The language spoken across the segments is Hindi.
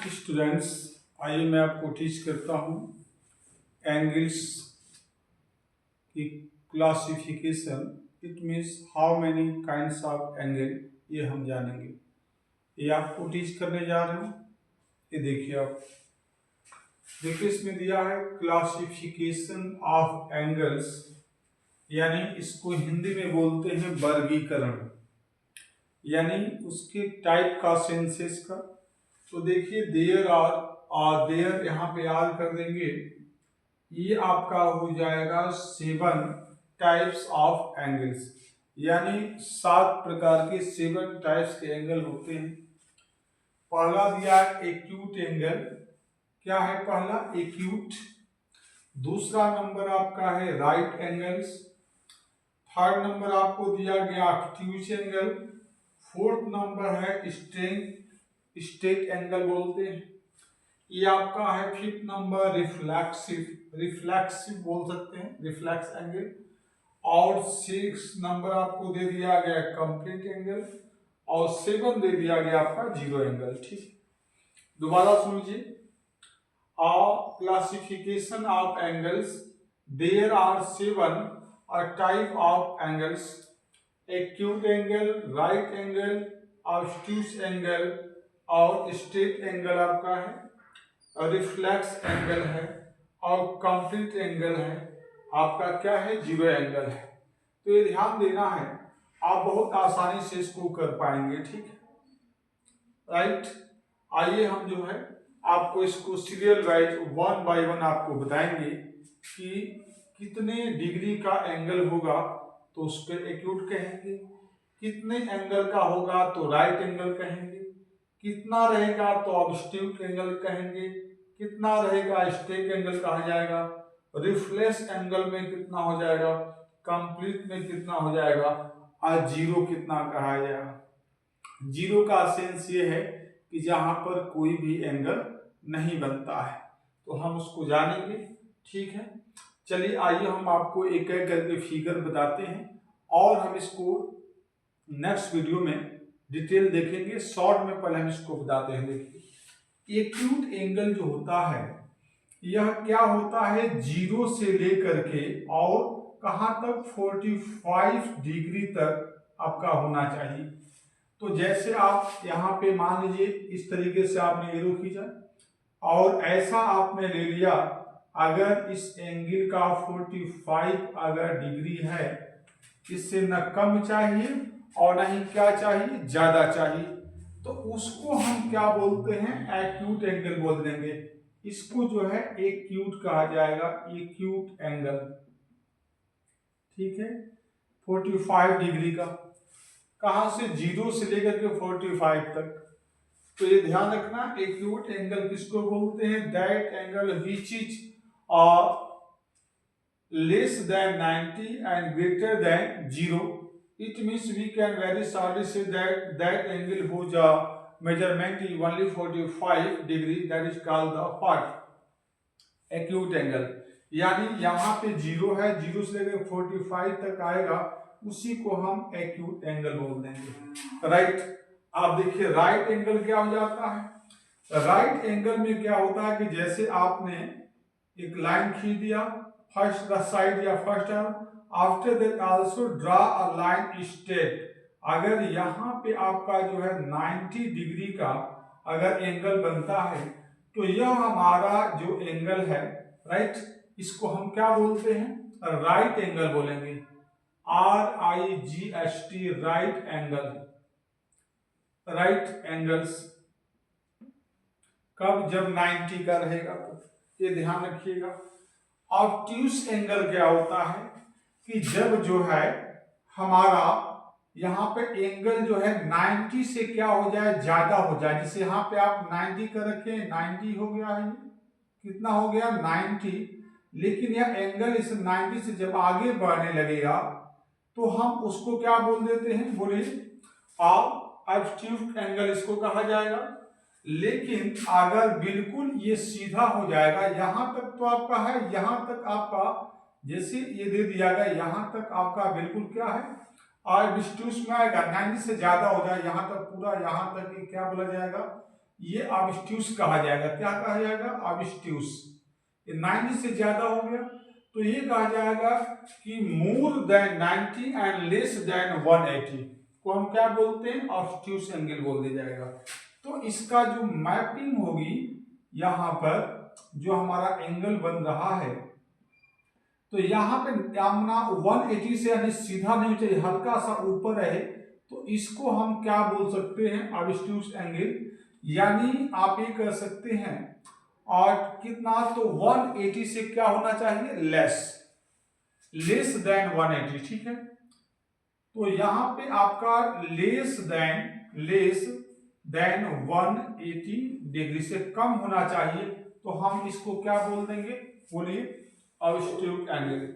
स्टूडेंट्स, आइए मैं आपको टीच करता हूँ एंगल्स की classification. It means how many kinds of angle, ये हम जानेंगे। ये आपको टीच करने जा रहे हैं। ये देखिए, आप देखिए इसमें दिया है क्लासिफिकेशन ऑफ एंगल्स, यानी इसको हिंदी में बोलते हैं वर्गीकरण, यानी उसके टाइप का, सेंसेस का। तो देखिए देयर देयर यहाँ पे आर कर देंगे, ये आपका हो जाएगा 7 टाइप्स ऑफ एंगल्स, यानी 7 प्रकार के 7 टाइप्स के एंगल होते हैं। पहला दिया एक्यूट एंगल, क्या है पहला? एक्यूट। दूसरा नंबर आपका है राइट एंगल्स। थर्ड नंबर आपको दिया गया ऑब्ट्यूज एंगल। फोर्थ नंबर है स्ट्रेट एंगल बोलते हैं। ये आपका है फिफ्थ नंबर रिफ्लेक्सिव बोल सकते हैं, रिफ्लेक्स एंगल। और 6 नंबर आपको दे दिया गया कंप्लीट एंगल, और 7 दे दिया गया आपका जीरो एंगल। ठीक, दोबारा सुन लीजिए। Classification of angles, there are 7 type of angles: acute angle, right angle, obtuse angle, और स्ट्रेट एंगल आपका है, रिफ्लेक्स एंगल है, और कंप्लीट एंगल है, आपका क्या है? जीरो एंगल है। तो ये ध्यान देना है, आप बहुत आसानी से इसको कर पाएंगे। ठीक है, राइट। आइए हम जो है आपको इसको सीरियल वाइज 1 बाय 1 आपको बताएंगे कि कितने डिग्री का एंगल होगा तो उसको एक्यूट कहेंगे, कितने एंगल का होगा तो राइट एंगल कहेंगे, कितना रहेगा तो ऑब्ट्यूज एंगल कहेंगे, कितना रहेगा स्ट्रेट एंगल कहा जाएगा, रिफ्लेक्स एंगल में कितना हो जाएगा, कंप्लीट में कितना हो जाएगा, और जीरो कितना कहा जाएगा। जीरो का सेंस ये है कि जहां पर कोई भी एंगल नहीं बनता है, तो हम उसको जानेंगे। ठीक है, चलिए आइए हम आपको एक एक करके फिगर बताते हैं, और हम इसको नेक्स्ट वीडियो में डिटेल देखेंगे। शॉर्ट में पहले हम इसको बताते हैं। देखिए, एक्यूट एंगल जो होता है, यह क्या होता है? 0 से लेकर के और कहां तक? 45 डिग्री तक आपका होना चाहिए। तो जैसे आप यहाँ पे मान लीजिए इस तरीके से आपने एरो खींचा, और ऐसा आपने ले लिया, अगर इस एंगल का 45 अगर डिग्री है, इससे न कम चाहिए और न ही क्या चाहिए, ज्यादा चाहिए, तो उसको हम क्या बोलते हैं? एक्यूट एंगल बोल देंगे। इसको जो है एक्यूट कहा जाएगा, एक्यूट एंगल। ठीक है, 45 डिग्री का, कहां से? 0 से लेकर के 45 तक। तो ये ध्यान रखना, एक्यूट एंगल किसको बोलते हैं? That angle which is less than 90 and greater than 0. It means we can very shortly say that angle whose measurement is only 45 degree, that is called the what? Acute angle। यानी यहाँ पे 0 है, 0 से लेकर 45 तक आएगा, उसी को हम एक्यूट एंगल बोल देंगे। राइट। आप देखिए राइट एंगल क्या हो जाता है? राइट एंगल में क्या होता है कि जैसे आपने एक लाइन खींच दिया, फर्स्ट द साइड या first arm, after that also draw a line straight. अगर यहाँ पे आपका जो है 90 डिग्री का अगर एंगल बनता है, तो यह हमारा जो एंगल है, राइट, इसको हम क्या बोलते हैं? राइट एंगल बोलेंगे। RIGHT, right angle. Right angles कब? जब 90 का रहेगा, तो ये ध्यान रखिएगा। ऑब्ट्यूज एंगल क्या होता है कि जब जो है हमारा यहाँ पे एंगल जो है 90 से क्या हो जाए, ज्यादा हो जाए। जैसे यहाँ पे आप 90 का रखें, 90 हो गया है, कितना हो गया? 90। लेकिन यह एंगल इस 90 से जब आगे बढ़ने लगेगा, तो हम उसको क्या बोल देते हैं? बोलिए, ऑब्ट्यूज एंगल इसको कहा जाएगा। लेकिन अगर बिल्कुल ये सीधा हो जाएगा, यहां तक तो आपका है, यहां तक आपका जैसे ये दे दिया गया, यहां तक आपका बिल्कुल क्या है, ऑब्ट्यूज में आएगा। 90 से ज्यादा हो जाए, यहां तक पूरा, यहां तक क्या बोला जाएगा? ये ऑब्स्ट्यूस कहा जाएगा। क्या कहा जाएगा? ऑब्स्ट्यूस। ये 90 से ज्यादा हो गया तो ये कहा जाएगा कि more than 90 and less than 180 को हम क्या बोलते हैं? ऑब्स्ट्यूस एंगल बोल दिया जाएगा। तो इसका जो मैपिंग होगी यहाँ पर जो हमारा एंगल बन रहा है, तो यहाँ पे अपना 180 से यानी सीधा नहीं चाहिए, हल्का सा ऊपर है, तो इसको हम क्या बोल सकते हैं? ऑब्स्ट्यूस एंगल। यानी आप ये कह सकते हैं और कितना, तो 180 से क्या होना चाहिए? Less than 180। ठीक है, तो यहां पे आपका लेस देन 180 डिग्री से कम होना चाहिए, तो हम इसको क्या बोल देंगे? बोलिए, ऑब्स्ट्यूस एंगल।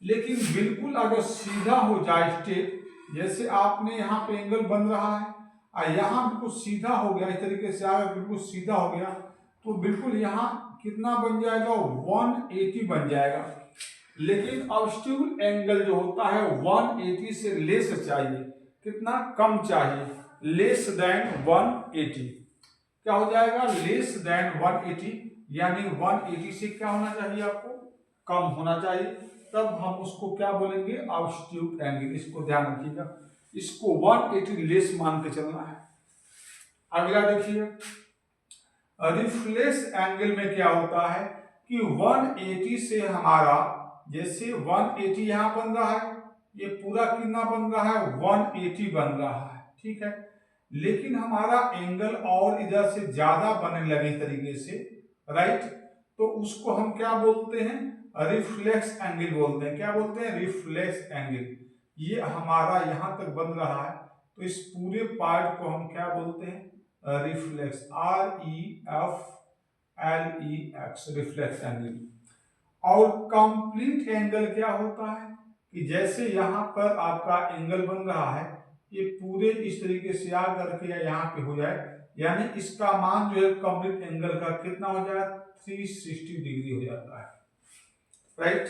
लेकिन बिल्कुल अगर सीधा हो जाए स्ट्रेट, जैसे आपने यहाँ पे एंगल बन रहा है और यहाँ बिल्कुल सीधा हो गया, इस तरीके से अगर बिल्कुल सीधा हो गया तो बिल्कुल यहाँ कितना बन जाएगा? 180 बन जाएगा। लेकिन ऑब्स्ट्यूस एंगल जो होता है 180 से लेस चाहिए, कितना? कम चाहिए, लेस देन 180। क्या हो जाएगा? लेस देन 180, यानी 180 से क्या होना चाहिए आपको? कम होना चाहिए। तब हम उसको क्या बोलेंगे? ऑब्स्ट्यूस एंगल। इसको ध्यान रखिएगा, इसको 180 लेस मान के चलना है। अगला देखिए, रिफ्लेक्स एंगल में क्या होता है कि 180 से हमारा, जैसे 180 यहां बन रहा है, ये पूरा कितना बन रहा है? 180 बन रहा है। ठीक है, लेकिन हमारा एंगल और इधर से ज्यादा बनने लगे तरीके से, राइट, तो उसको हम क्या बोलते हैं? रिफ्लेक्स एंगल बोलते हैं। क्या बोलते हैं? Reflex angle. ये हमारा यहां तक बन रहा है, तो इस पूरे पार्ट को हम क्या बोलते हैं? Reflex, REFLEX, reflex angle. और कंप्लीट एंगल क्या होता है कि जैसे यहाँ पर आपका एंगल बन रहा है, ये पूरे इस तरीके से आ करके यहाँ पे हो जाए, यानी इसका मान जो है कंप्लीट एंगल का कितना हो जाए? 360 डिग्री हो जाता है, राइट।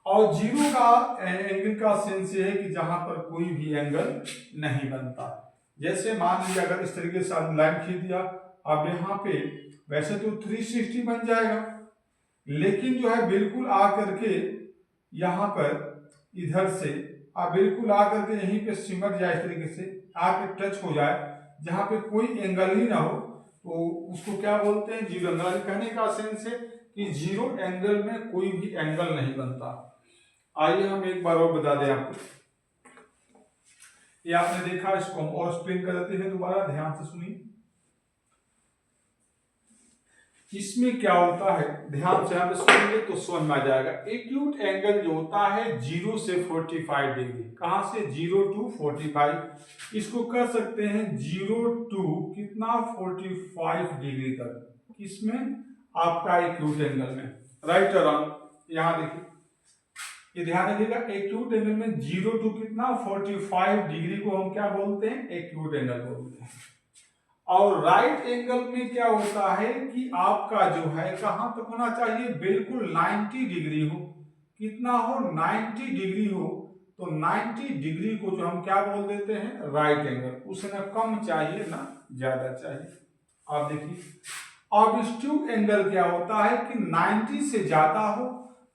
और जीरो का एंगल का सेंस ये है कि जहां पर कोई भी एंगल नहीं बनता। जैसे मान लीजिए अगर इस तरीके से लाइन खींच दिया, अब यहाँ पे वैसे तो 360 बन जाएगा, लेकिन जो है बिल्कुल आ करके यहाँ पर इधर से बिल्कुल आ करके यहीं पे सिमट जाए, इस तरीके से आके टच हो जाए, जहाँ पे कोई एंगल ही ना हो, तो उसको क्या बोलते हैं? Zero angle. कहने का सेंस है कि जीरो एंगल में कोई भी एंगल नहीं बनता। आइए हम एक बार और बता दें आपको, ये आपने देखा, इसको हम और एक्सप्लेन कर देते हैं, दोबारा ध्यान से सुनिए। इसमें क्या होता है, ध्यान से हम सुनेंगे तो समझ में आ जाएगा। एक्यूट एंगल जो होता है 0 से 45 डिग्री, कहां से? 0 to 45। इसको कर सकते हैं 0 to कितना? 45 डिग्री तक, किसमें? आपका एक्यूट एंगल में, राइट और रॉन्ग? यहां देखिए, ये ध्यान रखिएगा, एक्यूट एंगल में 0 to कितना? 45 डिग्री को हम क्या बोलते हैं? एक्यूट एंगल बोलते हैं। और राइट एंगल में क्या होता है कि आपका जो है कहां तक होना चाहिए? बिल्कुल 90 डिग्री हो। कितना हो? 90 डिग्री हो। तो 90 डिग्री को जो हम क्या बोल देते हैं? Right angle. उसमें कम चाहिए ना ज्यादा चाहिए। आप देखिए, ऑब्ट्यूस एंगल क्या होता है कि 90 से ज्यादा हो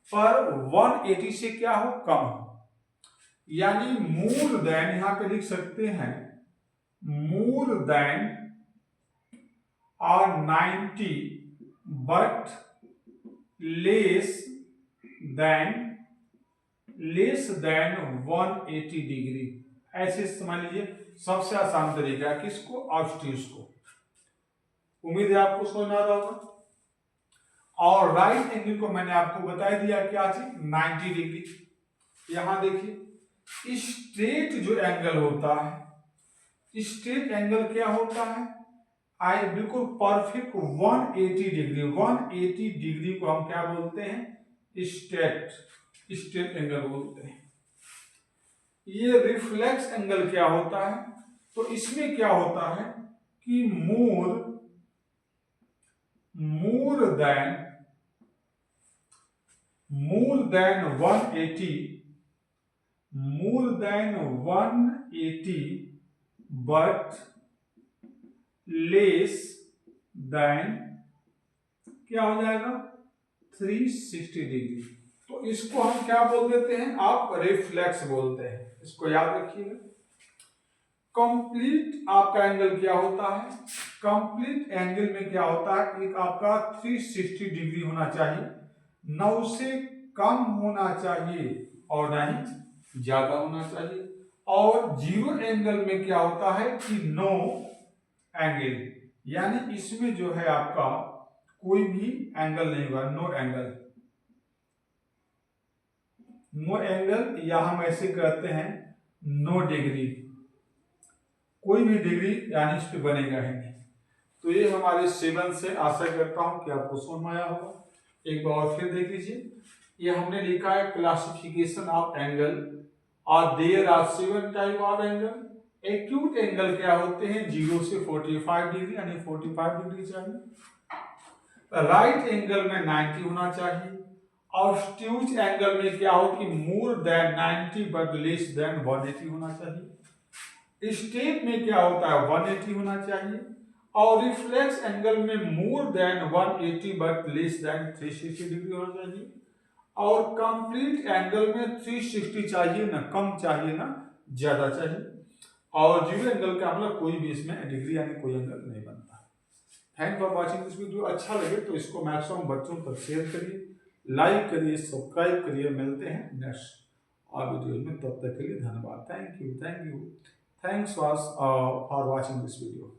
पर 180 से क्या हो? कम हो। यानी मोर देन, यहां पे लिख सकते हैं मोर देन और 90 बट लेस देन 180 डिग्री। ऐसे समझ लीजिए, सबसे आसान तरीका है किसको? ऑब्ट्यूस को। उम्मीद है आपको समझ आ रहा होगा। और राइट एंगल को मैंने आपको बता दिया क्या चीज? 90 डिग्री। यहां देखिए, स्ट्रेट जो एंगल होता है, स्ट्रेट एंगल क्या होता है? बिल्कुल परफेक्ट 180 डिग्री। 180 डिग्री को हम क्या बोलते हैं? स्ट्रेट एंगल बोलते हैं। ये रिफ्लेक्स एंगल क्या होता है? तो इसमें क्या होता है कि more than 180 but less than क्या हो जाएगा 360 डिग्री। तो इसको हम क्या बोल देते हैं, आप रिफ्लेक्स बोलते हैं, इसको याद रखिएगा। कंप्लीट आपका एंगल क्या होता है, कंप्लीट एंगल में क्या होता है, एक आपका 360 डिग्री होना चाहिए, न उससे कम होना चाहिए और न ही ज्यादा होना चाहिए। और जीरो एंगल में क्या होता है कि नो एंगल, यानी इसमें जो है आपका कोई भी एंगल नहीं होगा, नो एंगल। नो एंगल या हम ऐसे कहते हैं नो डिग्री, कोई भी डिग्री यानी इस पे बनेगा ही नहीं। तो ये हमारे 7 से आशा करता हूं कि आपको समझ में आया होगा। एक बार फिर देख लीजिए, ये हमने लिखा है क्लासिफिकेशन ऑफ एंगल और there are 7 type of angle. Acute angle क्या होते हैं, 0 से 45 डिग्री यानी 45 डिग्री चाहिए। राइट एंगल में 90 होना चाहिए। ऑब्ट्यूज एंगल में क्या हो कि more than 90 but less than 180 होना चाहिए। स्टेप में क्या होता है 180 होना चाहिए। और रिफ्लेक्स एंगल में more than 180 but less than 360 degree होना चाहिए। और कंप्लीट एंगल में 360 चाहिए, ना कम चाहिए ना ज्यादा चाहिए। और जीरो एंगल का मतलब कोई भी इसमें डिग्री यानी कोई एंगल नहीं बनता। Thank for watching this video. अच्छा लगे तो इसको मैक्सिमम बच्चों तक शेयर करिए, लाइक करिए, सब्सक्राइब करिए। मिलते हैं नेक्स्ट वीडियो में, तब तक के लिए धन्यवाद। Thank you, thanks for watching this video.